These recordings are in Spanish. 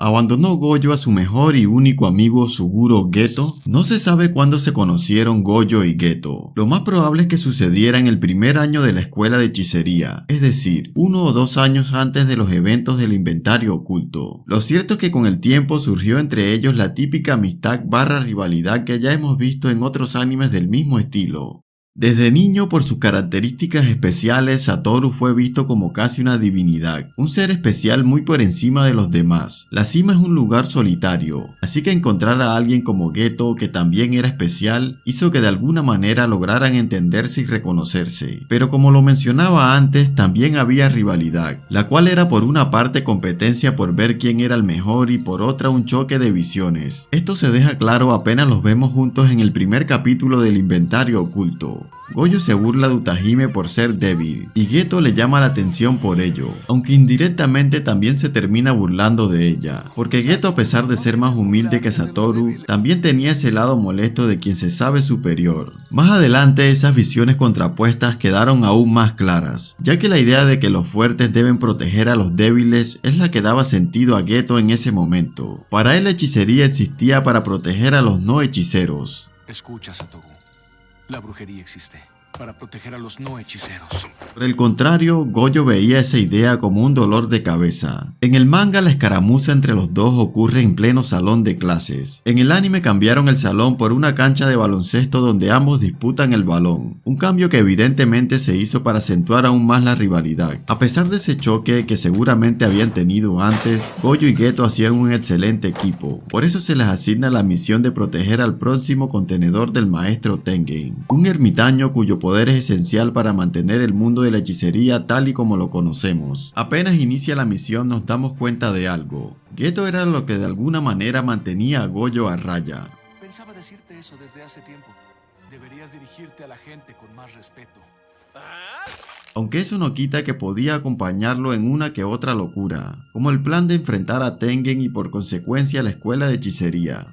¿Abandonó Gojo a su mejor y único amigo Suguro Geto? No se sabe cuándo se conocieron Gojo y Geto. Lo más probable es que sucediera en el primer año de la escuela de hechicería, es decir, 1 o 2 años antes de los eventos del inventario oculto. Lo cierto es que con el tiempo surgió entre ellos la típica amistad / rivalidad que ya hemos visto en otros animes del mismo estilo. Desde niño, por sus características especiales, Satoru fue visto como casi una divinidad, un ser especial muy por encima de los demás. La cima es un lugar solitario, así que encontrar a alguien como Geto, que también era especial, hizo que de alguna manera lograran entenderse y reconocerse. Pero como lo mencionaba antes, también había rivalidad, la cual era por una parte competencia por ver quién era el mejor y por otra un choque de visiones. Esto se deja claro apenas los vemos juntos en el primer capítulo del inventario oculto. Gojo se burla de Utahime por ser débil, y Geto le llama la atención por ello, aunque indirectamente también se termina burlando de ella, porque Geto, a pesar de ser más humilde que Satoru, también tenía ese lado molesto de quien se sabe superior. Más adelante esas visiones contrapuestas quedaron aún más claras, ya que la idea de que los fuertes deben proteger a los débiles es la que daba sentido a Geto en ese momento. Para él la hechicería existía para proteger a los no hechiceros. Escucha, Satoru. La brujería existe para proteger a los no hechiceros. Por el contrario, Gojo veía esa idea como un dolor de cabeza. En el manga, la escaramuza entre los dos ocurre en pleno salón de clases. En el anime cambiaron el salón por una cancha de baloncesto donde ambos disputan el balón, un cambio que evidentemente se hizo para acentuar aún más la rivalidad. A pesar de ese choque que seguramente habían tenido antes, Gojo y Geto hacían un excelente equipo. Por eso se les asigna la misión de proteger al próximo contenedor del maestro Tengen, un ermitaño cuyo poder es esencial para mantener el mundo de la hechicería tal y como lo conocemos. Apenas inicia la misión nos damos cuenta de algo. Geto era lo que de alguna manera mantenía a Gojo a raya. Pensaba decirte eso desde hace tiempo. Deberías dirigirte a la gente con más respeto. Aunque eso no quita que podía acompañarlo en una que otra locura, como el plan de enfrentar a Tengen y por consecuencia a la escuela de hechicería.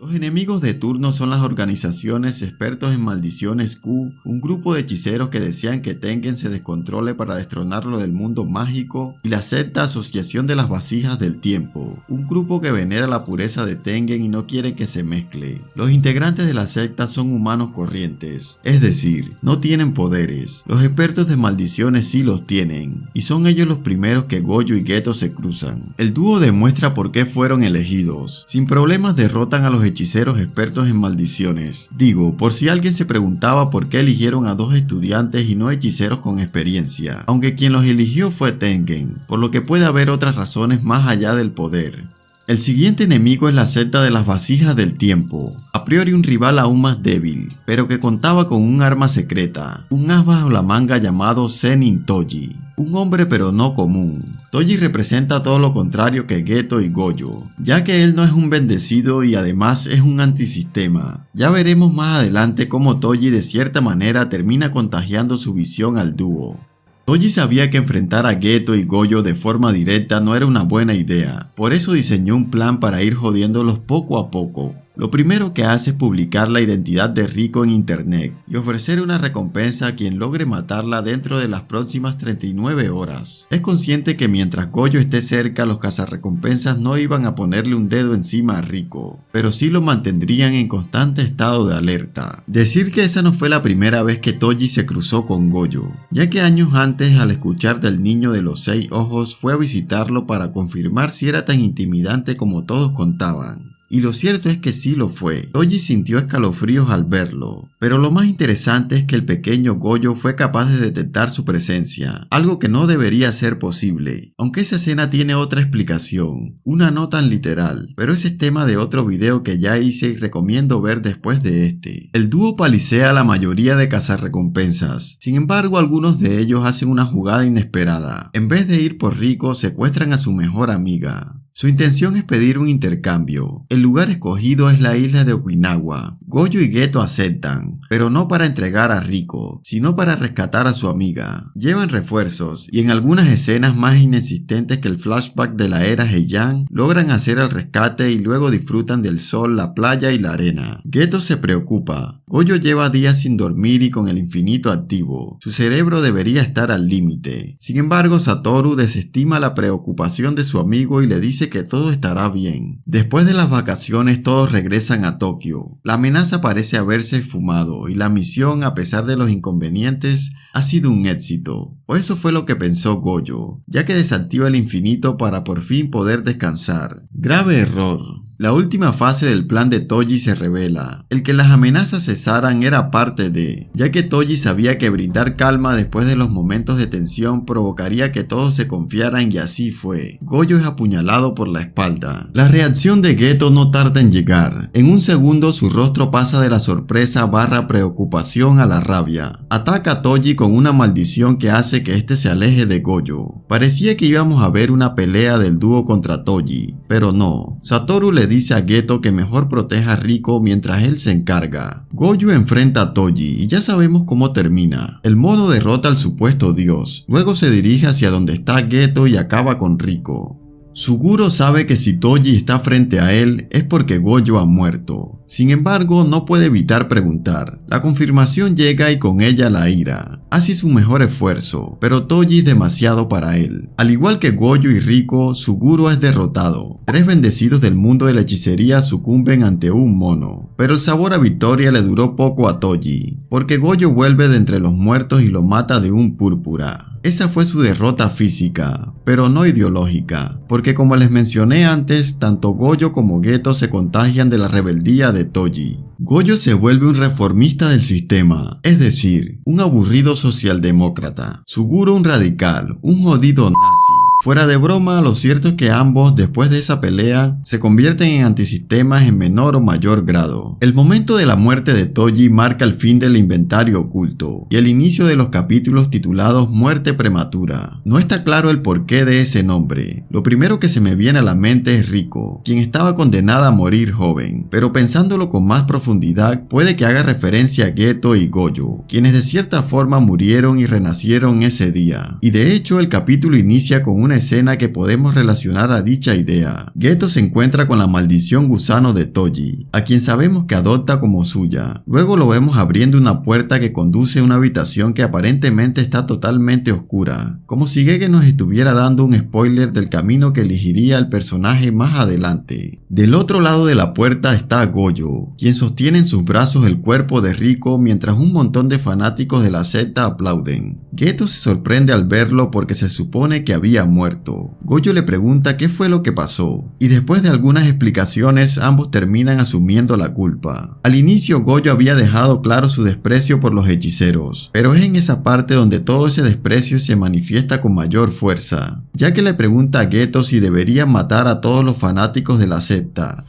Los enemigos de turno son las organizaciones expertos en maldiciones Q, un grupo de hechiceros que desean que Tengen se descontrole para destronarlo del mundo mágico, y la secta Asociación de las Vasijas del Tiempo, un grupo que venera la pureza de Tengen y no quiere que se mezcle. Los integrantes de la secta son humanos corrientes, es decir, no tienen poderes. Los expertos de maldiciones sí los tienen, y son ellos los primeros que Gojo y Geto se cruzan. El dúo demuestra por qué fueron elegidos. Sin problemas derrotan a los hechiceros expertos en maldiciones. Digo, por si alguien se preguntaba por qué eligieron a 2 estudiantes y no hechiceros con experiencia, aunque quien los eligió fue Tengen, por lo que puede haber otras razones más allá del poder. El siguiente enemigo es la secta de las Vasijas del Tiempo, a priori un rival aún más débil, pero que contaba con un arma secreta, un as bajo la manga llamado Zenin Toji, un hombre pero no común. Toji representa todo lo contrario que Geto y Gojo, ya que él no es un bendecido y además es un antisistema. Ya veremos más adelante cómo Toji de cierta manera termina contagiando su visión al dúo. Toji sabía que enfrentar a Geto y Gojo de forma directa no era una buena idea, por eso diseñó un plan para ir jodiéndolos poco a poco. Lo primero que hace es publicar la identidad de Riko en internet y ofrecer una recompensa a quien logre matarla dentro de las próximas 39 horas. Es consciente que mientras Gojo esté cerca, los cazarrecompensas no iban a ponerle un dedo encima a Riko, pero sí lo mantendrían en constante estado de alerta. Decir que esa no fue la primera vez que Toji se cruzó con Gojo, ya que años antes, al escuchar del niño de los 6 ojos, fue a visitarlo para confirmar si era tan intimidante como todos contaban. Y lo cierto es que sí lo fue. Toji sintió escalofríos al verlo, pero lo más interesante es que el pequeño Gojo fue capaz de detectar su presencia, algo que no debería ser posible, aunque esa escena tiene otra explicación, una no tan literal, pero ese es tema de otro video que ya hice y recomiendo ver después de este. El dúo palisea a la mayoría de cazarrecompensas, sin embargo algunos de ellos hacen una jugada inesperada. En vez de ir por Riko, secuestran a su mejor amiga. Su intención es pedir un intercambio. El lugar escogido es la isla de Okinawa. Gojo y Geto aceptan, pero no para entregar a Riko, sino para rescatar a su amiga. Llevan refuerzos y en algunas escenas más inexistentes que el flashback de la era Heian, logran hacer el rescate y luego disfrutan del sol, la playa y la arena. Geto se preocupa. Gojo lleva días sin dormir y con el infinito activo. Su cerebro debería estar al límite. Sin embargo, Satoru desestima la preocupación de su amigo y le dice que todo estará bien. Después de las vacaciones, todos regresan a Tokio. La amenaza parece haberse esfumado y la misión, a pesar de los inconvenientes, ha sido un éxito. O eso fue lo que pensó Gojo, ya que desactiva el infinito para por fin poder descansar. Grave error. La última fase del plan de Toji se revela. El que las amenazas cesaran era parte de, ya que Toji sabía que brindar calma después de los momentos de tensión provocaría que todos se confiaran y así fue. Gojo es apuñalado por la espalda. La reacción de Geto no tarda en llegar. En un segundo su rostro pasa de la sorpresa / preocupación a la rabia. Ataca a Toji con una maldición que hace que este se aleje de Gojo. Parecía que íbamos a ver una pelea del dúo contra Toji, pero no. Satoru le dice a Geto que mejor proteja a Riko mientras él se encarga. Gojo enfrenta a Toji y ya sabemos cómo termina. El mono derrota al supuesto dios, luego se dirige hacia donde está Geto y acaba con Riko. Suguro sabe que si Toji está frente a él es porque Gojo ha muerto. Sin embargo, no puede evitar preguntar. La confirmación llega y con ella la ira. Hace su mejor esfuerzo, pero Toji es demasiado para él. Al igual que Gojo y Riko, Suguro es derrotado. 3 bendecidos del mundo de la hechicería sucumben ante un mono. Pero el sabor a victoria le duró poco a Toji, porque Gojo vuelve de entre los muertos y lo mata de un púrpura. Esa fue su derrota física, pero no ideológica, porque como les mencioné antes, tanto Gojo como Geto se contagian de la rebeldía de Toji. Gojo se vuelve un reformista del sistema, es decir, un aburrido socialdemócrata. Suguro un radical, un jodido nazi. Fuera de broma, lo cierto es que ambos, después de esa pelea, se convierten en antisistemas en menor o mayor grado. El momento de la muerte de Toji marca el fin del inventario oculto y el inicio de los capítulos titulados Muerte Prematura. No está claro el porqué de ese nombre. Lo primero que se me viene a la mente es Riko, quien estaba condenada a morir joven, pero pensándolo con más profundidad, puede que haga referencia a Geto y Gojo, quienes de cierta forma murieron y renacieron ese día. Y de hecho, el capítulo inicia con una escena que podemos relacionar a dicha idea. Geto se encuentra con la maldición gusano de Toji, a quien sabemos que adopta como suya. Luego lo vemos abriendo una puerta que conduce a una habitación que aparentemente está totalmente oscura, como si Gege nos estuviera dando un spoiler del camino que elegiría el personaje más adelante. Del otro lado de la puerta está Gojo, quien sostiene en sus brazos el cuerpo de Riko mientras un montón de fanáticos de la secta aplauden. Geto se sorprende al verlo porque se supone que había muerto. Gojo le pregunta qué fue lo que pasó, y después de algunas explicaciones ambos terminan asumiendo la culpa. Al inicio Gojo había dejado claro su desprecio por los hechiceros, pero es en esa parte donde todo ese desprecio se manifiesta con mayor fuerza, ya que le pregunta a Geto si deberían matar a todos los fanáticos de la secta.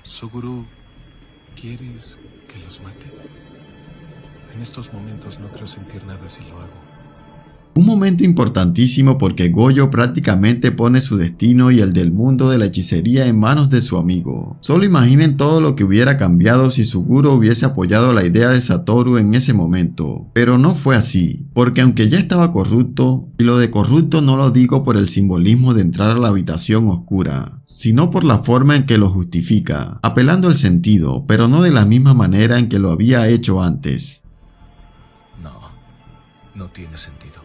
Suguro, ¿quieres que los mate? En estos momentos no creo sentir nada si lo hago. Un momento importantísimo porque Gojo prácticamente pone su destino y el del mundo de la hechicería en manos de su amigo. Solo imaginen todo lo que hubiera cambiado si Suguro hubiese apoyado la idea de Satoru en ese momento. Pero no fue así, porque aunque ya estaba corrupto, y lo de corrupto no lo digo por el simbolismo de entrar a la habitación oscura, sino por la forma en que lo justifica, apelando al sentido, pero no de la misma manera en que lo había hecho antes. No tiene sentido.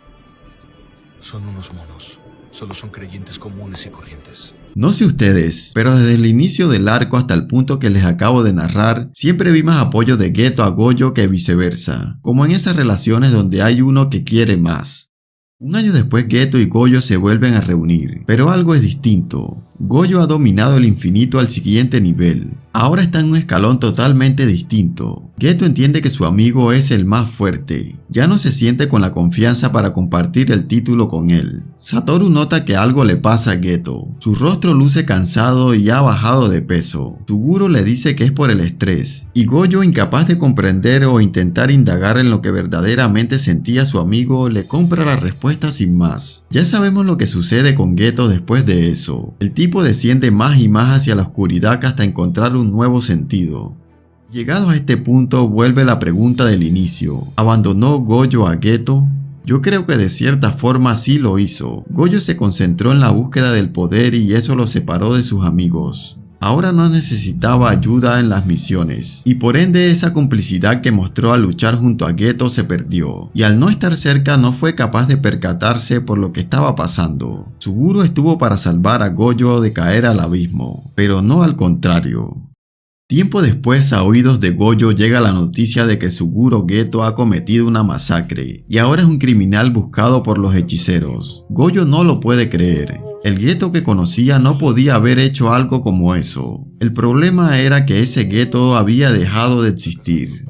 Son unos monos. Solo son creyentes comunes y corrientes. No sé ustedes, pero desde el inicio del arco hasta el punto que les acabo de narrar, siempre vi más apoyo de Geto a Gojo que viceversa, como en esas relaciones donde hay uno que quiere más. Un año después Geto y Gojo se vuelven a reunir, pero algo es distinto. Gojo ha dominado el infinito al siguiente nivel. Ahora está en un escalón totalmente distinto. Geto entiende que su amigo es el más fuerte. Ya no se siente con la confianza para compartir el título con él. Satoru nota que algo le pasa a Geto. Su rostro luce cansado y ha bajado de peso. Suguro le dice que es por el estrés. Y Gojo, incapaz de comprender o intentar indagar en lo que verdaderamente sentía su amigo, le compra la respuesta sin más. Ya sabemos lo que sucede con Geto después de eso. El tipo desciende más y más hacia la oscuridad hasta encontrar un nuevo sentido. Llegados a este punto vuelve la pregunta del inicio. ¿Abandonó Gojo a Geto? Yo creo que de cierta forma sí lo hizo. Gojo se concentró en la búsqueda del poder y eso lo separó de sus amigos. ahora no necesitaba ayuda en las misiones, y por ende esa complicidad que mostró al luchar junto a Geto se perdió, y al no estar cerca no fue capaz de percatarse por lo que estaba pasando. Suguro estuvo para salvar a Gojo de caer al abismo, pero no al contrario. Tiempo después, a oídos de Gojo llega la noticia de que Suguro Geto ha cometido una masacre y ahora es un criminal buscado por los hechiceros. Gojo no lo puede creer. El Geto que conocía no podía haber hecho algo como eso. El problema era que ese Geto había dejado de existir.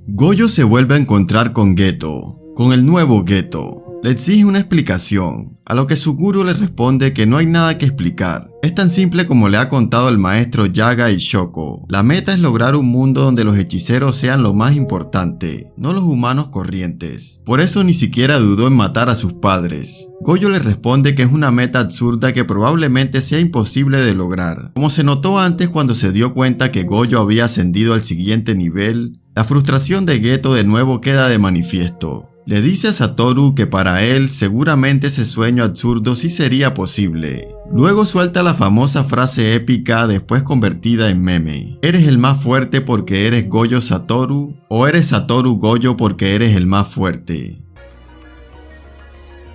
Gojo se vuelve a encontrar con Geto, con el nuevo Geto. Le exige una explicación, a lo que Suguro le responde que no hay nada que explicar. Es tan simple como le ha contado el maestro Yaga y Shoko. La meta es lograr un mundo donde los hechiceros sean lo más importante, no los humanos corrientes. Por eso ni siquiera dudó en matar a sus padres. Gojo le responde que es una meta absurda que probablemente sea imposible de lograr. Como se notó antes cuando se dio cuenta que Gojo había ascendido al siguiente nivel, la frustración de Geto de nuevo queda de manifiesto. Le dice a Satoru que para él seguramente ese sueño absurdo sí sería posible. Luego suelta la famosa frase épica después convertida en meme. ¿Eres el más fuerte porque eres Gojo Satoru? ¿O eres Satoru Gojo porque eres el más fuerte?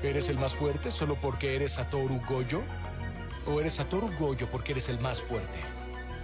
¿Eres el más fuerte solo porque eres Satoru Gojo? ¿O eres Satoru Gojo porque eres el más fuerte?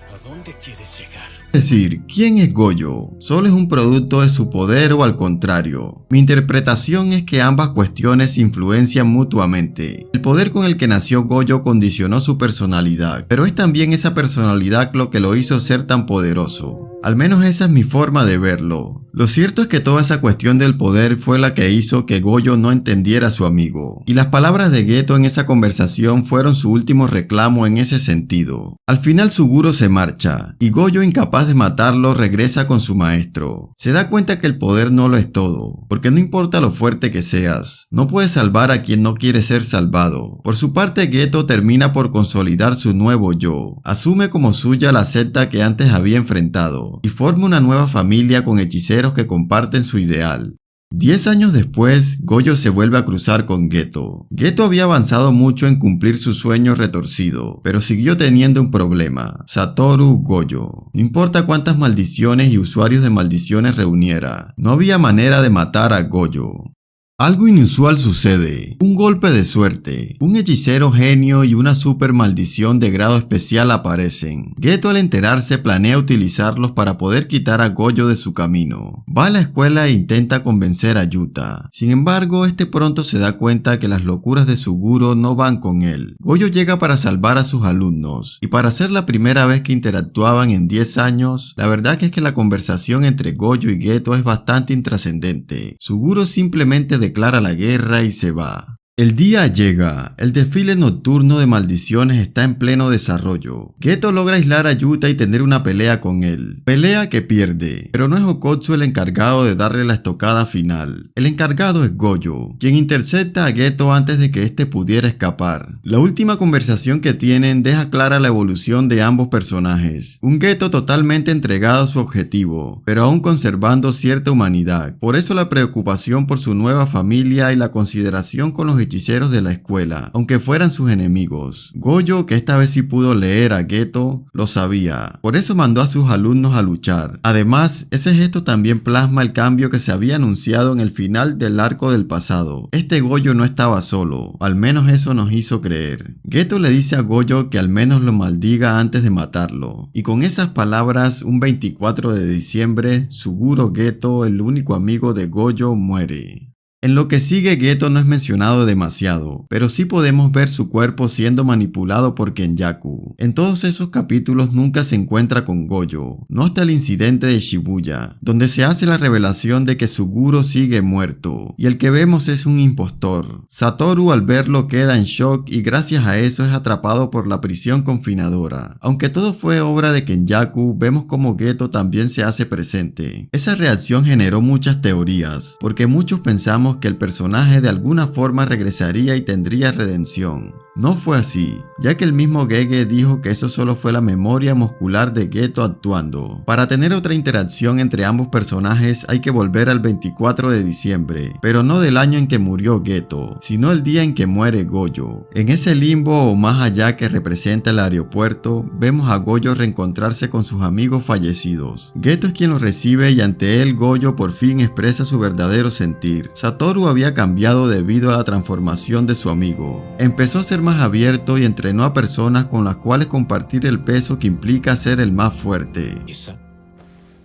¿A dónde quieres llegar? Es decir, ¿quién es Gojo? ¿Solo es un producto de su poder o al contrario? Mi interpretación es que ambas cuestiones influencian mutuamente. El poder con el que nació Gojo condicionó su personalidad, pero es también esa personalidad lo que lo hizo ser tan poderoso. Al menos esa es mi forma de verlo. Lo cierto es que toda esa cuestión del poder fue la que hizo que Gojo no entendiera a su amigo, y las palabras de Geto en esa conversación fueron su último reclamo en ese sentido. Al final Suguro se marcha, y Gojo, incapaz de matarlo, regresa con su maestro. Se da cuenta que el poder no lo es todo, porque no importa lo fuerte que seas, no puedes salvar a quien no quiere ser salvado. Por su parte, Geto termina por consolidar su nuevo yo, asume como suya la secta que antes había enfrentado, y forma una nueva familia con hechiceros que comparten su ideal. 10 años después, Gojo se vuelve a cruzar con Geto. Geto había avanzado mucho en cumplir su sueño retorcido, pero siguió teniendo un problema: Satoru Gojo. No importa cuántas maldiciones y usuarios de maldiciones reuniera, no había manera de matar a Gojo. Algo inusual sucede, un golpe de suerte, un hechicero genio y una super maldición de grado especial aparecen. Geto, al enterarse, planea utilizarlos para poder quitar a Gojo de su camino. Va a la escuela e intenta convencer a Yuta. Sin embargo, este pronto se da cuenta que las locuras de Suguro no van con él. Gojo llega para salvar a sus alumnos, y para ser la primera vez que interactuaban en 10 años, la verdad es que la conversación entre Gojo y Geto es bastante intrascendente. Suguro simplemente declara la guerra y se va. El día llega, el desfile nocturno de maldiciones está en pleno desarrollo. Geto logra aislar a Yuta y tener una pelea con él. Pelea que pierde, pero no es Okotsu el encargado de darle la estocada final. El encargado es Gojo, quien intercepta a Geto antes de que éste pudiera escapar. La última conversación que tienen deja clara la evolución de ambos personajes. Un Geto totalmente entregado a su objetivo, pero aún conservando cierta humanidad. Por eso la preocupación por su nueva familia y la consideración con los hechiceros de la escuela, aunque fueran sus enemigos. Gojo, que esta vez sí pudo leer a Geto, lo sabía. Por eso mandó a sus alumnos a luchar. Además, ese gesto también plasma el cambio que se había anunciado en el final del arco del pasado. Este Gojo no estaba solo, al menos eso nos hizo creer. Geto le dice a Gojo que al menos lo maldiga antes de matarlo. Y con esas palabras, un 24 de diciembre, Suguro Geto, el único amigo de Gojo, muere. En lo que sigue, Geto no es mencionado demasiado, pero sí podemos ver su cuerpo siendo manipulado por Kenjaku. En todos esos capítulos nunca se encuentra con Gojo, no hasta el incidente de Shibuya, donde se hace la revelación de que Suguro sigue muerto, y el que vemos es un impostor. Satoru, al verlo, queda en shock y gracias a eso es atrapado por la prisión confinadora. Aunque todo fue obra de Kenjaku, vemos como Geto también se hace presente. Esa reacción generó muchas teorías, porque muchos pensamos que el personaje de alguna forma regresaría y tendría redención. No fue así, ya que el mismo Gege dijo que eso solo fue la memoria muscular de Geto actuando. Para tener otra interacción entre ambos personajes hay que volver al 24 de diciembre, pero no del año en que murió Geto, sino el día en que muere Gojo. En ese limbo o más allá que representa el aeropuerto, vemos a Gojo reencontrarse con sus amigos fallecidos. Geto es quien los recibe y ante él Gojo por fin expresa su verdadero sentir. Satoru había cambiado debido a la transformación de su amigo. Empezó a ser más abierto y entrenó a personas con las cuales compartir el peso que implica ser el más fuerte.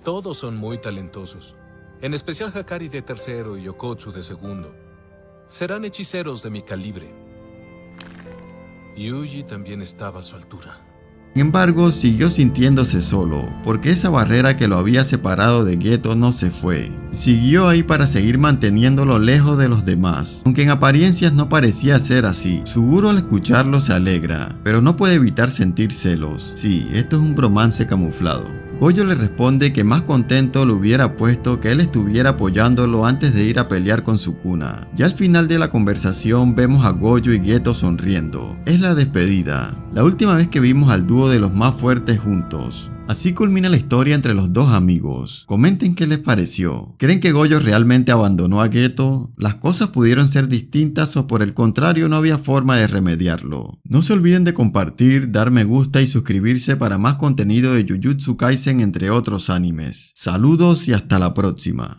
Todos son muy talentosos, en especial Hakari de tercero y Yokotsu de segundo. Serán hechiceros de mi calibre. Yuji también estaba a su altura. Sin embargo, siguió sintiéndose solo, porque esa barrera que lo había separado de Geto no se fue. Siguió ahí para seguir manteniéndolo lejos de los demás, aunque en apariencias no parecía ser así. Suguro al escucharlo se alegra, pero no puede evitar sentir celos. Sí, esto es un bromance camuflado. Gojo le responde que más contento lo hubiera puesto que él estuviera apoyándolo antes de ir a pelear con Sukuna. Ya al final de la conversación vemos a Gojo y Geto sonriendo. Es la despedida, la última vez que vimos al dúo de los más fuertes juntos. Así culmina la historia entre los dos amigos. Comenten qué les pareció. ¿Creen que Gojo realmente abandonó a Geto? ¿Las cosas pudieron ser distintas o por el contrario no había forma de remediarlo? No se olviden de compartir, dar me gusta y suscribirse para más contenido de Jujutsu Kaisen entre otros animes. Saludos y hasta la próxima.